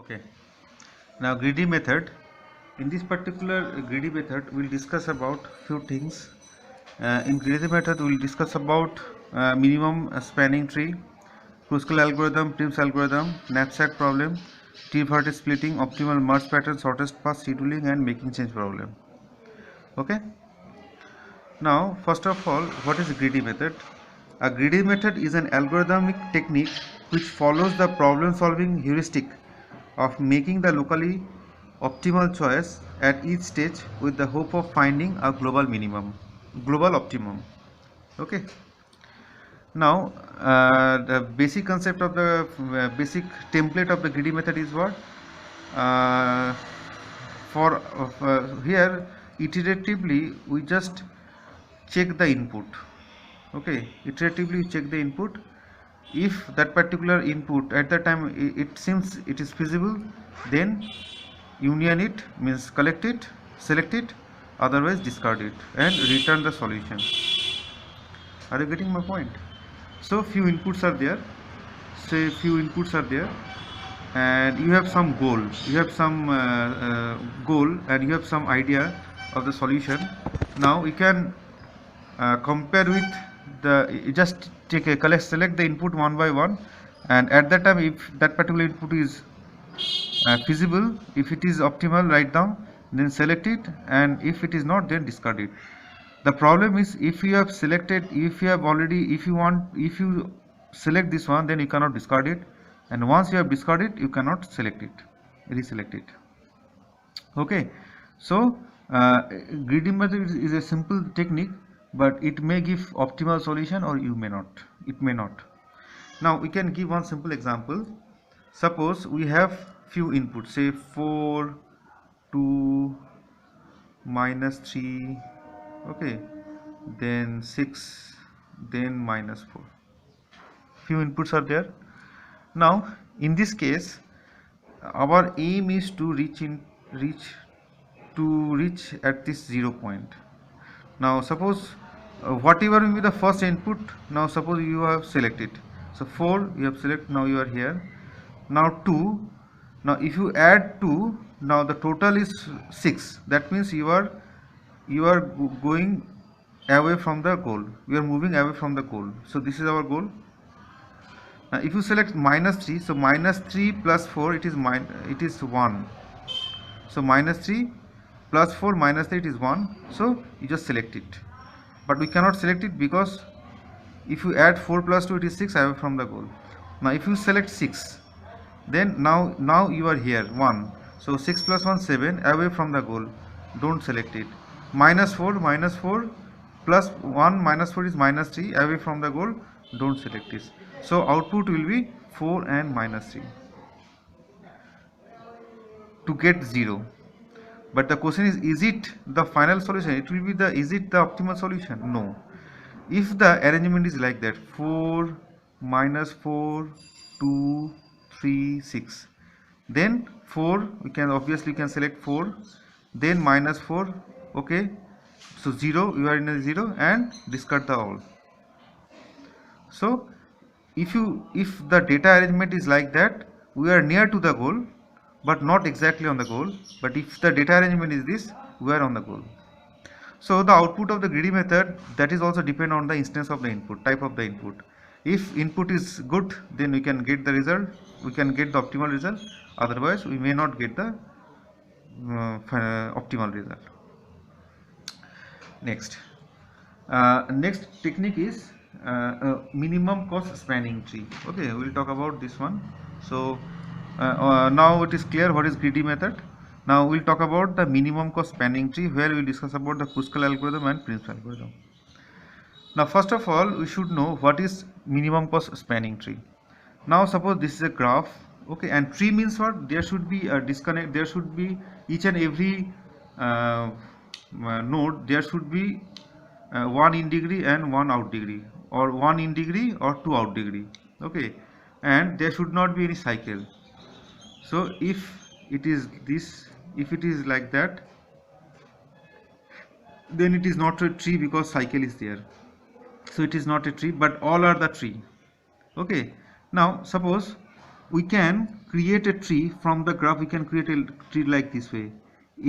Okay. Now greedy method. In this particular greedy method, we'll discuss about few things. In greedy method, we'll discuss about minimum spanning tree, Kruskal algorithm, Prim's algorithm, knapsack problem, T-vertex splitting, optimal merge pattern, shortest path scheduling, and making change problem. Okay. Now, first of all, what is greedy method? A greedy method is an algorithmic technique which follows the problem-solving heuristic of making the locally optimal choice at each stage with the hope of finding a global optimum. Okay. Now, the basic concept of the basic template of the greedy method is what? Uh, for here, iteratively, we just check the input. Okay, iteratively you check the input. If that particular input at the time it seems it is feasible, then union it means collect it, select it, otherwise discard it and return the solution. Are you getting my point? So few inputs are there, say few inputs are there, and you have some goal, goal, and you have some idea of the solution. Now we can compare with you just take a select the input one by one, and at that time if that particular input is feasible, if it is optimal, write down, then select it, and if it is not, then discard it. The problem is if you have selected, if you have already, if you select this one, then you cannot discard it, and once you have discarded, you cannot select it, reselect it. Okay, so greedy method is a simple technique, but it may give optimal solution or you may not, it may not. Now we can give one simple example. Suppose we have few inputs, say 4, 2, -3, okay, then 6, then -4. Few inputs are there. Now in this case, our aim is to reach at this 0 point. Now suppose whatever will be the first input. Now suppose you have selected, so 4 you have selected, now you are here. Now 2, now if you add 2, now the total is 6. That means you are going away from the goal, we are moving away from the goal. So this is our goal. Now if you select -3, so -3 plus 4, it is 1. So -3 plus 4 minus 3, it is 1. So you just select it, but we cannot select it because if you add 4 plus 2, it is 6, away from the goal. Now if you select 6, then now you are here 1. So 6 plus 1, 7, away from the goal, don't select it. -4 plus 1 -4 is -3, away from the goal, don't select this. So output will be 4 and -3 to get 0. But the question is it the final solution? It will be is it the optimal solution? No. If the arrangement is like that, 4, -4, 2, 3, 6, then 4, we can obviously select 4, then -4, okay, so 0, you are in a 0, and discard the all. So if the data arrangement is like that, we are near to the goal but not exactly on the goal. But if the data arrangement is this, we are on the goal. So the output of the greedy method, that is also depend on the instance of the input, type of the input. If input is good, then we can get the result, we can get the optimal result. Otherwise we may not get the optimal result. Next technique is minimum cost spanning tree. Okay, we'll talk about this one. So now it is clear what is greedy method. Now we'll talk about the minimum cost spanning tree, where we'll discuss about the Kruskal algorithm and Prim's algorithm. Now first of all, we should know what is minimum cost spanning tree. Now suppose this is a graph, okay, and tree means what? There should be a disconnect, there should be each and every node, there should be one in degree and one out degree, or one in degree or two out degree, okay, and there should not be any cycle. So if it is this, if it is like that, then it is not a tree because cycle is there. So it is not a tree, but all are the tree. Okay, now suppose we can create a tree from the graph. We can create a tree like this way: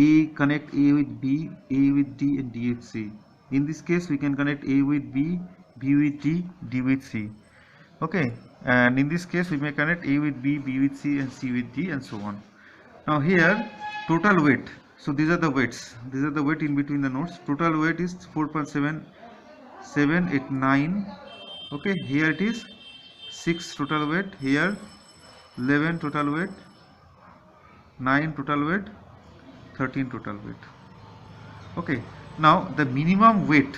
A connect A with B, A with D, and D with C. In this case, we can connect A with B, B with D, D with C. Okay, and in this case, we may connect A with B, B with C, and C with D, and so on. Now here, total weight. So these are the weights. These are the weight in between the nodes. Total weight is 4.7789. Okay, here it is 6 total weight. Here 11 total weight, 9 total weight, 13 total weight. Okay, now the minimum weight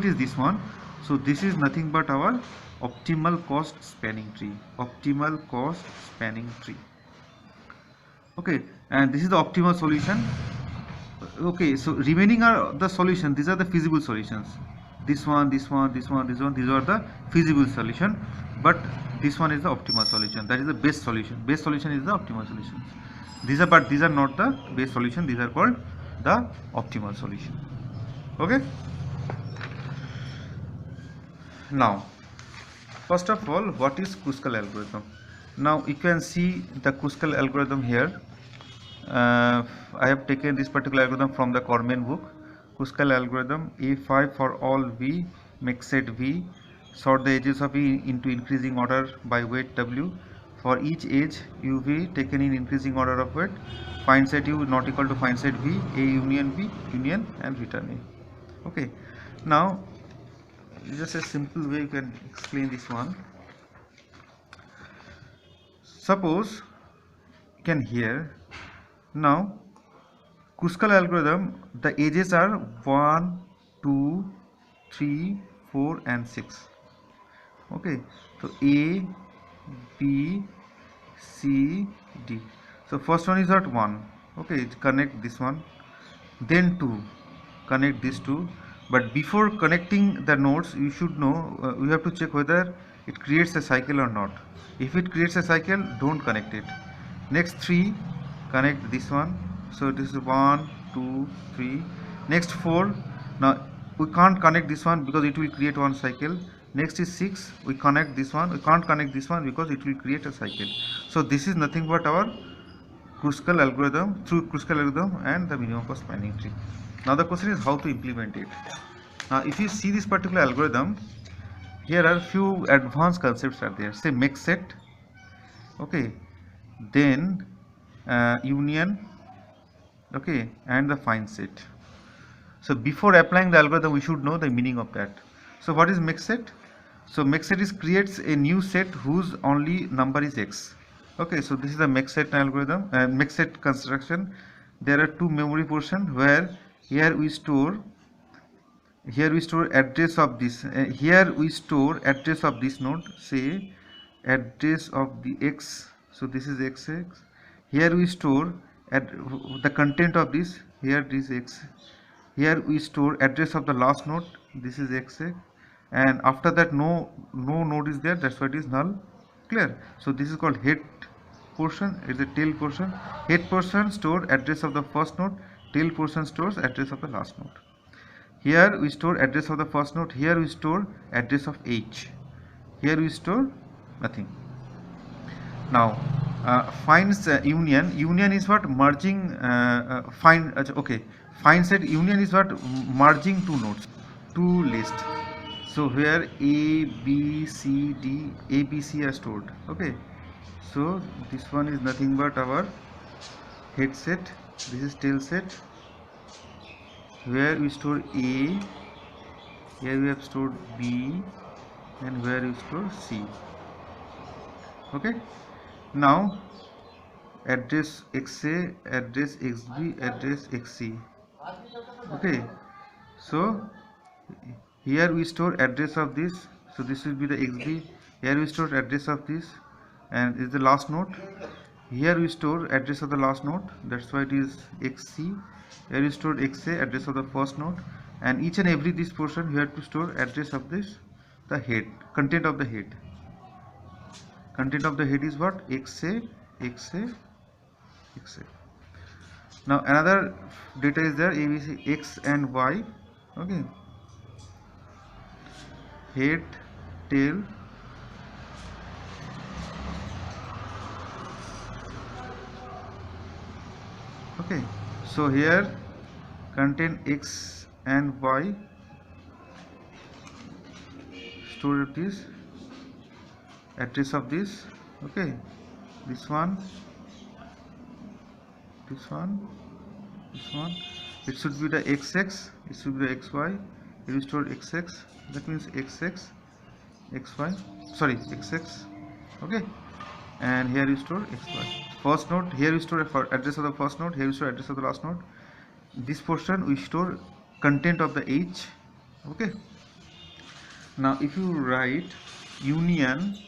is this one. So this is nothing but our optimal cost spanning tree. Optimal cost spanning tree. Okay, and this is the optimal solution. Okay, so remaining are the solution. These are the feasible solutions. This one, this one, this one, this one. These are the feasible solution, but this one is the optimal solution. That is the best solution. Best solution is the optimal solution. These are not the best solution. These are called the optimal solution. Okay. Now, first of all, what is Kruskal algorithm? Now you can see the Kruskal algorithm here. I have taken this particular algorithm from the Corman book. Kruskal algorithm: A5 for all V, make set V, sort the edges of E into increasing order by weight W. For each edge UV taken in increasing order of weight, find set U not equal to find set V, A union B, union, and return A. Okay, now just a simple way you can explain this one. Suppose you can hear. Now Kruskal algorithm, the edges are 1, 2, 3, 4 and 6. Okay, so A, B, C, D. So first one is at 1. Okay, connect this one. Then 2, connect these two. But before connecting the nodes, you should know, you have to check whether it creates a cycle or not. If it creates a cycle, don't connect it. Next 3, connect this one. So this is 1, 2, 3. Next 4. Now we can't connect this one because it will create one cycle. Next is 6. We connect this one. We can't connect this one because it will create a cycle. So this is nothing but our Kruskal algorithm, through Kruskal algorithm and the minimum cost spanning tree. Now the question is how to implement it. Now if you see this particular algorithm, here are few advanced concepts are there. Say make set. Okay, then union. Okay, and the find set. So before applying the algorithm, we should know the meaning of that. So what is make set? So make set is creates a new set whose only number is x. Okay, so this is the make set algorithm and make set construction. There are two memory portions where here we store address of this. Here we store address of this node. Say address of the x. So this is xx. Here we store the content of this. Here this x. Here we store address of the last node. This is xx. And after that no node is there. That's why it is null. Clear? So this is called head portion. It's a tail portion. Head portion store address of the first node. Tail portion stores address of the last node. Here we store address of the first node. Here we store address of h. Here we store nothing. Now finds union. Union is what? Merging. Okay. Find set union is what? Merging two nodes, two lists. So here A, B, C, D, A, B, C are stored. Okay. So this one is nothing but our head set. This is tail set. Where we store A, here we have stored B, and where we store C. Okay. Now address XA, address XB, address XC. Okay. So here we store address of this. So this will be the XB. Here we store address of this, and is the last node. Here we store address of the last node. That's why it is XC. Here we store XA, address of the first node, and each and every this portion you have to store address of this, the head, content of the head. Content of the head is what? XA, XA, XA. Now another data is there, ABC, X and Y. Okay. Head, tail, Okay, so here contain x and y, store this address of this. Okay, this one, this one, this one, it should be the xx, it should be the xy. You store xx, that means xx, xy, sorry, xx. Okay, and here you store xy. First node, here you store address of the first node, here you store address of the last node. This portion we store content of the h. Okay, now if you write union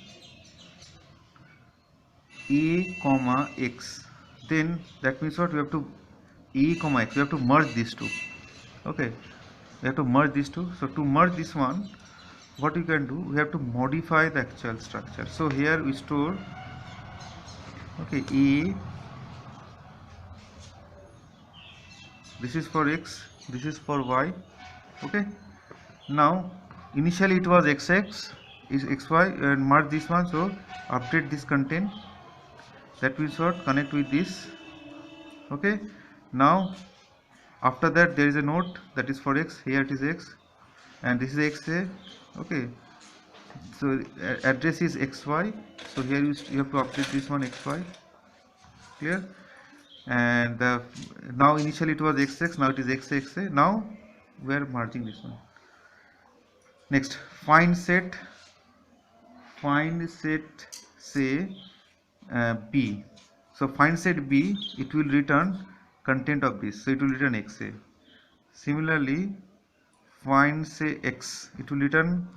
a comma x, then that means what? We have to a comma x, we have to merge these two. Okay, we have to merge these two. So to merge this one, what we can do, we have to modify the actual structure. So here we store, okay, a, this is for x, this is for y. Okay, now initially it was xx is xy, and merge this one, so update this content, that means what? Connect with this. Okay, now after that there is a node that is for x, here it is x, and this is xa. Okay, so address is xy, so here you have to update this one xy, clear? And now initially it was xx, now it is xxa. Now we are merging this one. Next, find set say b. So find set b, it will return content of this, so it will return xa. Similarly, find say x, it will return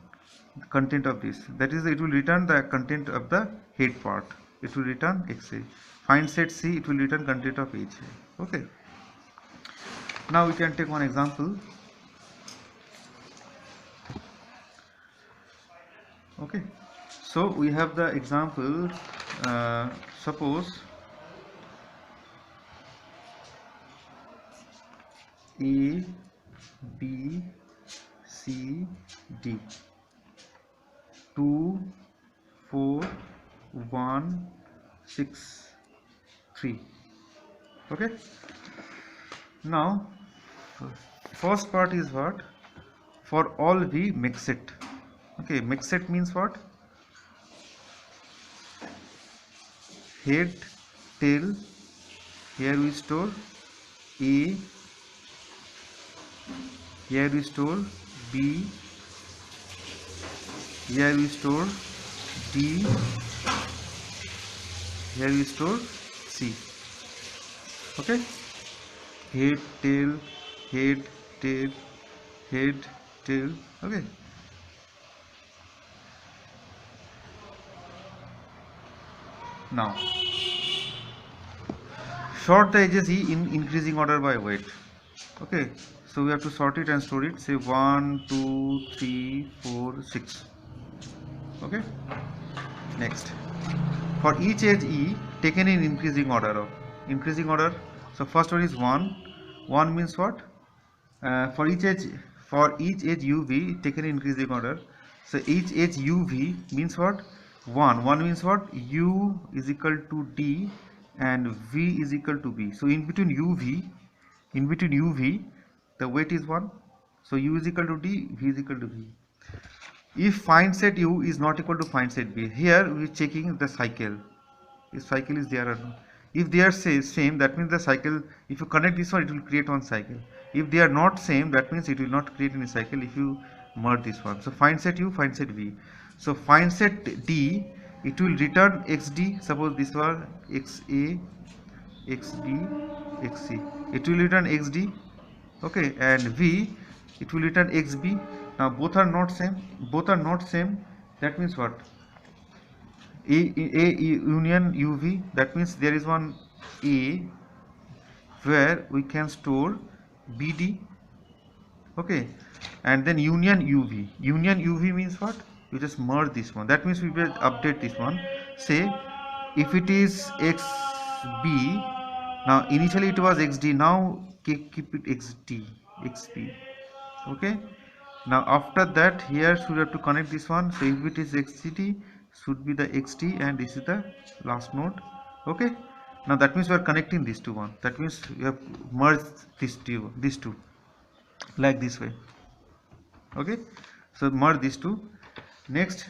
content of this, that is, it will return the content of the head part, it will return xa. Find set c, it will return content of ha. Okay, now we can take one example. Okay, so we have the example, suppose a b c d, 2 4 1 6 3. Okay, now first part is what? For all v, make set. Okay, make set means what? Head, tail, here we store a, here we store b, here we store d, here we store c. Okay, head, tail, head, tail, head, tail. Okay, now sort the edges E in increasing order by weight. Okay, so we have to sort it and store it. Say 1 2 3 4 6. Okay, next, for each edge E taken in increasing order. So first one is 1 means what? For each edge uv taken in increasing order, so each edge uv means what? 1 means what? U is equal to d and v is equal to b. So in between uv the weight is 1, so u is equal to d, v is equal to v. If find set u is not equal to find set b, here we are checking the cycle, if cycle is there or not. If they are same, that means the cycle, if you connect this one, it will create one cycle. If they are not same, that means it will not create any cycle if you merge this one. So find set u, find set v. So find set d, it will return xd, suppose this one xa, xb, xc, it will return xd. Okay, and v, it will return xb. Now both are not same, that means what? A union uv, that means there is one a where we can store bd. Okay, and then union uv means what? We just merge this one, that means we will update this one. Say if it is xb, now initially it was xd, now keep it xp. Okay, now after that here should have to connect this one, so if it is xd should be the xt, and this is the last node. Okay, Now that means we are connecting these two one. That means we have merged these two like this way. Okay, so merge these two. Next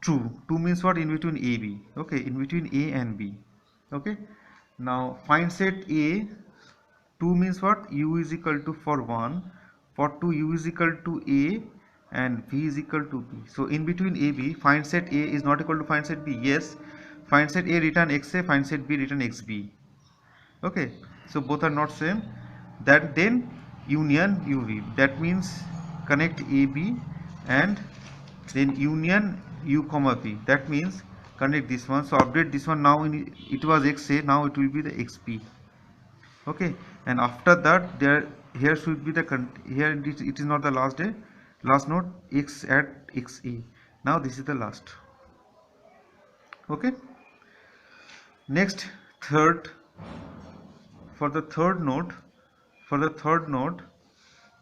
two means what? In between a b. Okay, in between a and b. Okay, now find set a. 2 means what? U is equal to, for 1, for 2 u is equal to a and v is equal to b. So in between a b, find set a is not equal to find set b. Yes, find set a return xa, find set b return xb. Okay, so both are not same. That then union uv, that means connect ab and then union u comma v, that means connect this one. So update this one. Now it was xa, now it will be the xp. Okay, and after that here should be the here it is not the last node x at xe. Now this is the last. Okay, next third, for the third node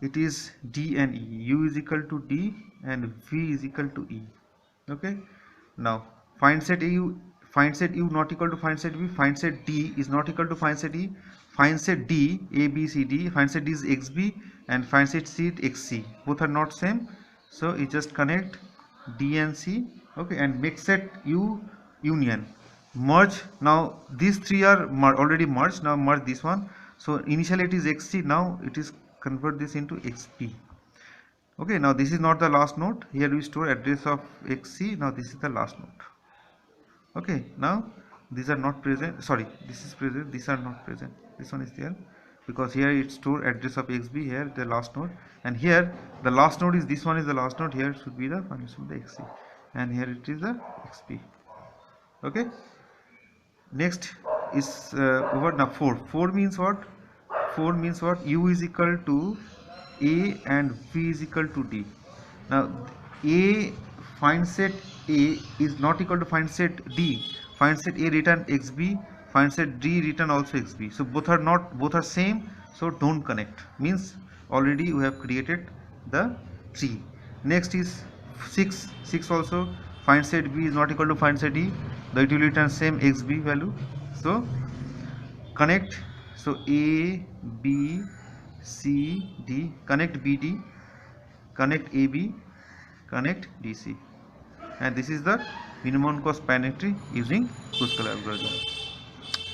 it is d and e. U is equal to d and v is equal to e. Okay, now find set u not equal to find set v, find set d is not equal to find set e, find set d a b c d, find set d is xb and find set c is xc. Both are not same, so you just connect d and c. Okay, and make set u union merge. Now these three are already merged. Now merge this one. So initially it is xc, now it is convert this into xp. Okay, now this is not the last node. Here we store address of xc. Now this is the last node. Okay, now these are not present, sorry, this is present, these are not present, this one is there because here it store address of xb, here the last node, and here the last node is, this one is the last node, here should be the function of the xc, and here it is the xp. Okay, next is over. Now 4 means what? 4 means what? U is equal to a and v is equal to d. Now a, find set a is not equal to find set d. Find set a return xb, find set d return also xb. So both are not, both are same, so don't connect. Means already we have created the tree. Next is 6 also, find set b is not equal to find set e, it will return same xb value. So connect, so a b c d, connect bd, connect ab, connect dc, and this is the minimum cost spanning tree using Kruskal algorithm.